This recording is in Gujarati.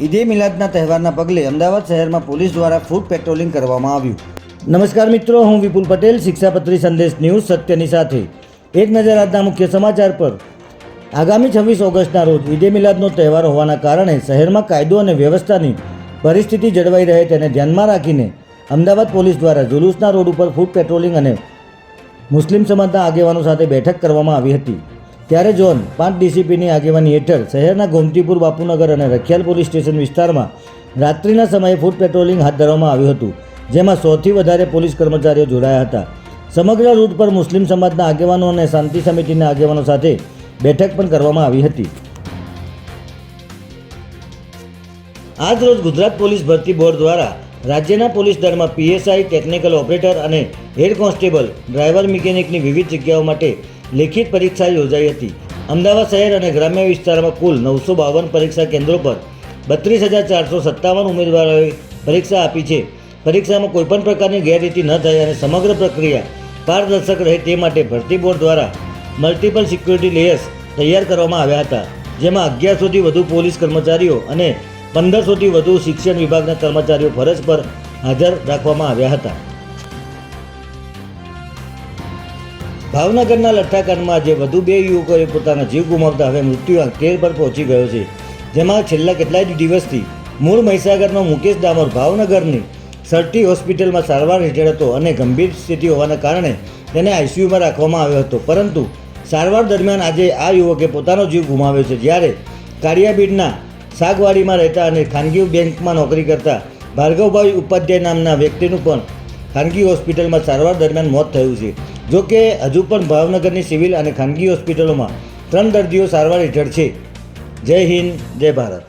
ઈદે મિલાદના તહેવારના પગલે અમદાવાદ શહેરમાં પોલીસ દ્વારા ફૂટ પેટ્રોલિંગ કરવામાં આવ્યું. નમસ્કાર મિત્રો, હું વિપુલ પટેલ, શિક્ષાપત્રી સંદેશ ન્યૂઝ સત્યની સાથે. એક નજર આજના મુખ્ય સમાચાર પર. આગામી 26 ઓગસ્ટના રોજ ઈદે મિલાદનો તહેવાર હોવાના કારણે શહેરમાં કાયદો અને વ્યવસ્થાની પરિસ્થિતિ જળવાઈ રહે તેને ધ્યાનમાં રાખીને અમદાવાદ પોલીસ દ્વારા જુલુસના રોડ ઉપર ફૂટ પેટ્રોલિંગ અને મુસ્લિમ સમાજના આગેવાનો સાથે બેઠક કરવામાં આવી હતી. ત્યારે ઝોન 5 ડીસીપીની આગેવાની હેઠળ શહેરના ગોમતીપુર, બાપુનગર અને રખિયાલ પોલીસ સ્ટેશન વિસ્તારમાં રાત્રિના સમયે ફૂટ પેટ્રોલિંગ હાથ ધરવામાં આવ્યું હતું, જેમાં 100થી વધારે પોલીસ કર્મચારીઓ જોડાયા હતા. સમગ્ર રૂટ પર મુસ્લિમ સમાજના આગેવાનો અને શાંતિ સમિતિના આગેવાનો સાથે બેઠક પણ કરવામાં આવી હતી. આજ રોજ ગુજરાત પોલીસ ભરતી બોર્ડ દ્વારા રાજ્યના પોલીસ દળમાં પીએસઆઈ, ટેકનિકલ ઓપરેટર અને હેડ કોન્સ્ટેબલ, ડ્રાઈવર, મિકેનિકની વિવિધ જગ્યાઓ માટે લેખિત પરીક્ષા યોજાઈ હતી. અમદાવાદ શહેર અને ગ્રામ્ય વિસ્તારમાં કુલ 952 પરીક્ષા કેન્દ્રો પર 32,457 ઉમેદવારોએ પરીક્ષા આપી છે. પરીક્ષામાં કોઈપણ પ્રકારની ગેરરીતિ ન થાય અને સમગ્ર પ્રક્રિયા પારદર્શક રહે તે માટે ભરતી બોર્ડ દ્વારા મલ્ટિપલ સિક્યુરિટી લેયર્સ તૈયાર કરવામાં આવ્યા હતા, જેમાં 1100થી વધુ પોલીસ કર્મચારીઓ અને 1500થી વધુ શિક્ષણ વિભાગના કર્મચારીઓ ફરજ પર હાજર રાખવામાં આવ્યા હતા. ભાવનગરના લઠ્ઠાકાંડમાં આજે વધુ 2 યુવકોએ પોતાના જીવ ગુમાવતા હવે મૃત્યુઆંક 13 પર પહોંચી ગયો છે, જેમાં છેલ્લા કેટલાય દિવસથી મૂળ મહીસાગરનો મુકેશ ડામોર ભાવનગરની સરટી હોસ્પિટલમાં સારવાર હેઠળ હતો અને ગંભીર સ્થિતિ હોવાના કારણે તેને આઈસીયુમાં રાખવામાં આવ્યો હતો. પરંતુ સારવાર દરમિયાન આજે આ યુવકે પોતાનો જીવ ગુમાવ્યો છે. જ્યારે કાળિયાબીડના સાગવાડીમાં રહેતા અને ખાનગી બેંકમાં નોકરી કરતા ભાર્ગવભાઈ ઉપાધ્યાય નામના વ્યક્તિનું પણ ખાનગી હોસ્પિટલમાં સારવાર દરમિયાન મોત થયું છે. જો કે હજુ પણ ભાવનગરની સિવિલ અને ખાનગી હોસ્પિટલોમાં 3 દર્દીઓ સારવાર હેઠળ છે. જય હિન્દ, જય ભારત.